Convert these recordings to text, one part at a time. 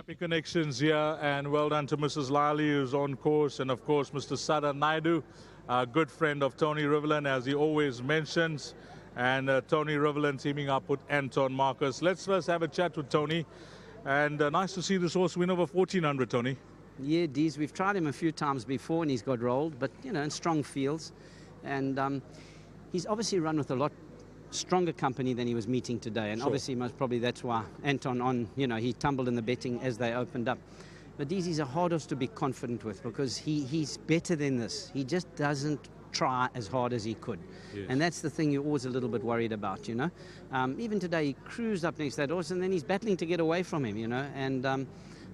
Happy connections here, and well done to Mrs. Lally, who's on course, and of course Mr. Sada Naidu, a good friend of Tony Riverland, as he always mentions, and Tony Riverland teaming up with Anton Marcus. Let's first have a chat with Tony, and nice to see this horse win over 1400, Tony. Yeah, Dees, we've tried him a few times before and he's got rolled, but you know, in strong fields, and he's obviously run with a lot stronger company than he was meeting today, and obviously most probably that's why Anton he tumbled in the betting as they opened up. But he's a hard horse to be confident with, because he's better than this. He just doesn't try as hard as he could. Yes. And that's the thing you're always a little bit worried about, you know. Even today he cruised up next to that horse and then he's battling to get away from him, you know. And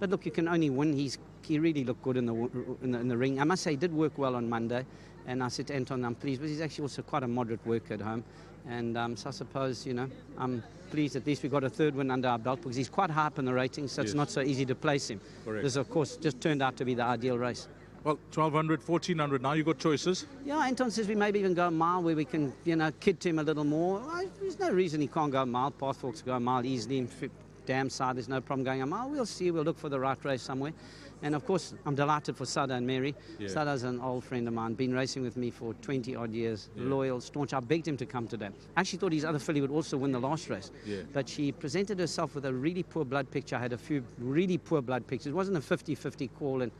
but look, you can only win. He really looked good in the ring. I must say he did work well on Monday, and I said to Anton, I'm pleased, but he's actually also quite a moderate worker at home. And so I suppose, you know, I'm pleased at least we got a third win under our belt, because he's quite high up in the ratings, so it's not so easy to place him. Correct. This, of course, just turned out to be the ideal race. Well, 1200, 1400, now you've got choices. Yeah, Anton says we maybe even go a mile where we can, you know, kid to him a little more. There's no reason he can't go a mile. Pathfolks go a mile easily. Dam side, there's no problem going a mile. We'll see. We'll look for the right race somewhere. And of course, I'm delighted for Sada and Mary. Yeah. Sada's an old friend of mine, been racing with me for 20 odd years, loyal, staunch. I begged him to come today. I actually thought his other filly would also win the last race. Yeah. But she presented herself with a really poor blood picture. I had a few really poor blood pictures. It wasn't a 50-50 call, and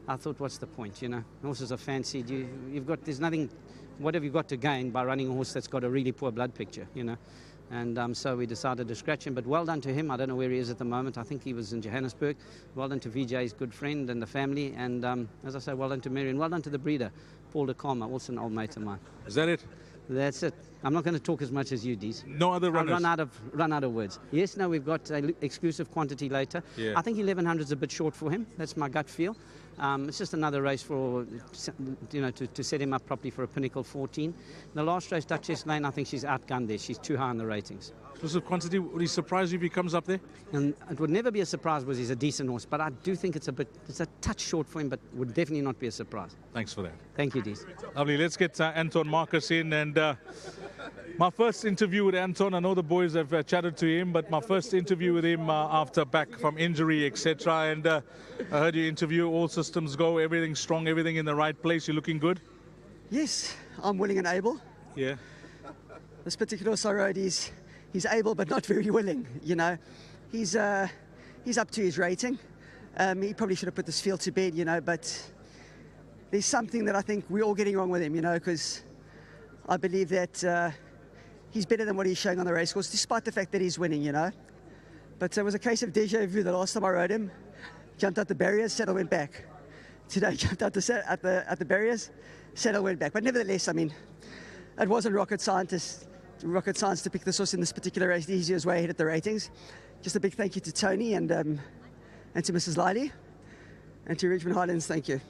I thought, what's the point, you know? Horses are fancied. There's nothing, what have you got to gain by running a horse that's got a really poor blood picture, you know? And so we decided to scratch him, but well done to him. I don't know where he is at the moment. I think he was in Johannesburg. Well done to VJ's good friend and the family. And as I say, well done to Mary, and well done to the breeder, Paul de Calma, also an old mate of mine. Is that it? That's it. I'm not going to talk as much as you, Dees. No other runners? I'll run out of words. Yes, no, we've got an exclusive quantity later. Yeah. I think 1100 is a bit short for him. That's my gut feel. It's just another race for, you know, to set him up properly for a Pinnacle 14. The last race, Duchess Lane, I think she's outgunned there. She's too high in the ratings. Exclusive quantity, would he surprise you if he comes up there? And it would never be a surprise, because he's a decent horse, but I do think it's a touch short for him, but would definitely not be a surprise. Thanks for that. Thank you, Dees. Lovely. Let's get Anton Marcus in, and my first interview with Anton, I know the boys have chatted to him, but my first interview with him after back from injury, etc. And I heard your interview, all systems go, everything strong, everything in the right place. You're looking good? Yes, I'm willing and able. Yeah. This particular horse I rode, he's able but not very willing, you know. He's up to his rating. He probably should have put this field to bed, you know, but there's something that I think we're all getting wrong with him, you know, because I believe that he's better than what he's showing on the racecourse, despite the fact that he's winning, you know. But it was a case of deja vu the last time I rode him. Jumped out the barriers, saddle went back. Today, jumped out at the barriers, saddle went back. But nevertheless, I mean, it wasn't rocket science to pick this horse in this particular race. The easiest way ahead at the ratings. Just a big thank you to Tony and to Mrs. Lily and to Richmond Highlands. Thank you.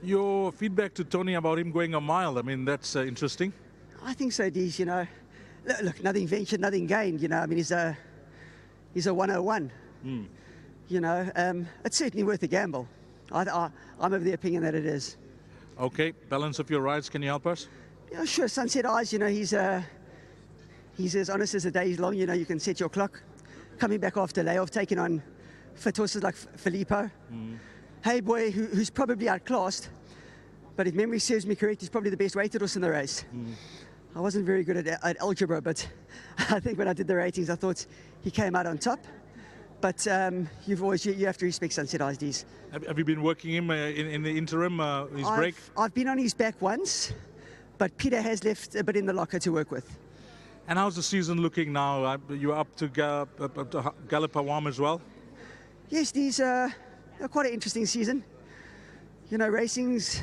Your feedback to Tony about him going a mile, I mean, that's interesting. I think so, Dees, you know. Look, nothing ventured, nothing gained, you know. I mean, he's a 101. Mm. You know, it's certainly worth a gamble. I'm of the opinion that it is. Okay, balance of your rides, can you help us? Yeah, sure. Sunset Eyes, you know, he's as honest as the day is long. You know, you can set your clock. Coming back after layoff, taking on fit horses like Filippo. Mm. Hey Boy, who's probably outclassed, but if memory serves me correct, he's probably the best weighted horse in the race. Mm. I wasn't very good at algebra, but I think when I did the ratings, I thought he came out on top. But you have to respect Sunset Eyes, Dees. Have you been working him in the interim, his break? I've been on his back once, but Peter has left a bit in the locker to work with. And how's the season looking now? You're up to Galapawam as well? Yes, Dees, quite an interesting season. You know, racing's,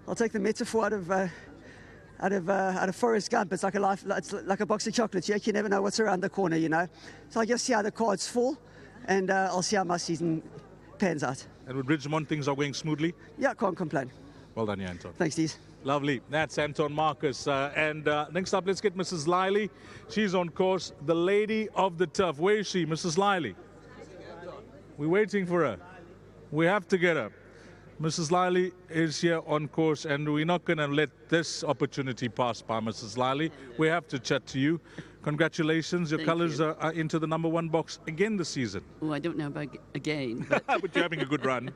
I'll take the metaphor out of Forrest Gump. It's like a box of chocolates. You actually never know what's around the corner, you know. So I just see how the cards fall, and I'll see how my season pans out. And with Ridgemont, things are going smoothly? Yeah, can't complain. Well done, Anton. Thanks, Dees. Lovely. That's Anton Marcus. And next up, let's get Mrs. Lily. She's on course, the lady of the turf. Where is she, Mrs. Lily? We're waiting for her. We have to get her. Mrs. Lily is here on course, and we're not going to let this opportunity pass by, Mrs. Lily. We have to chat to you. Congratulations. Your Thank colours you. are into the #1 box again this season. Oh, I don't know about again, but But you're having a good run.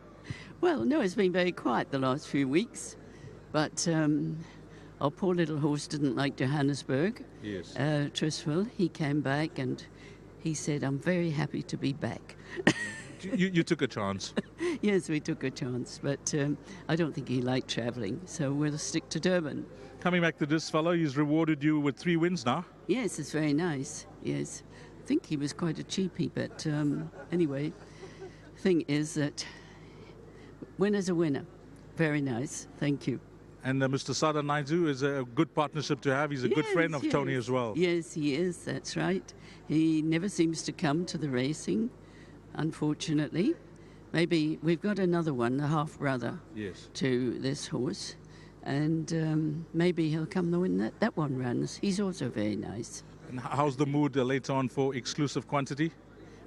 well, no, it's been very quiet the last few weeks. But our poor little horse didn't like Johannesburg. Yes. Triswell, he came back and he said, "I'm very happy to be back." You took a chance. Yes, we took a chance, but I don't think he liked travelling, so we'll stick to Durban. Coming back to this fellow, he's rewarded you with 3 wins now. Yes, it's very nice. Yes, I think he was quite a cheapie, but anyway, thing is that winner's a winner. Very nice. Thank you. And Mr. Sada Naidu is a good partnership to have. He's a good friend of Tony as well. Yes, he is. That's right. He never seems to come to the racing, unfortunately. Maybe we've got another one, the half-brother, Yes. to this horse. And maybe he'll come when that one runs. He's also very nice. And how's the mood later on for Exclusive Quantity?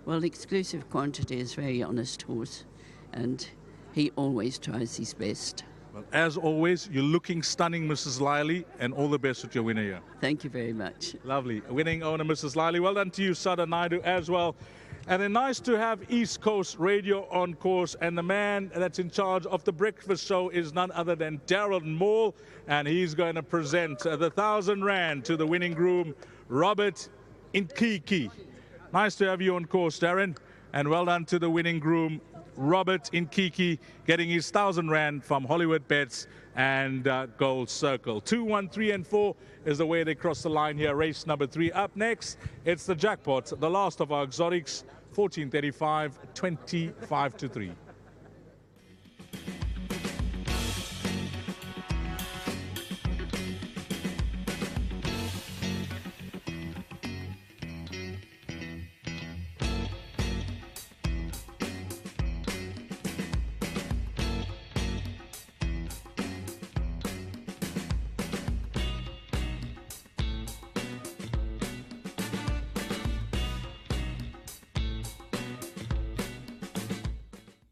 Well, Exclusive Quantity is a very honest horse, and he always tries his best. Well, as always, you're looking stunning, Mrs. Liley, and all the best with your winner here. Thank you very much. Lovely. Winning owner, Mrs. Liley. Well done to you, Sada Naidu, as well. And then nice to have East Coast Radio on course. And the man that's in charge of the breakfast show is none other than Darren Moore. And he's going to present the 1,000 Rand to the winning groom, Robert Inkiki. Nice to have you on course, Darren. And well done to the winning groom, Robert Inkiki, getting his 1,000 Rand from Hollywood Bets and Gold Circle. 2, 1, 3, and 4 is the way they cross the line here. Race number 3. Up next, it's the jackpot, the last of our exotics, 1435, 25 to 3.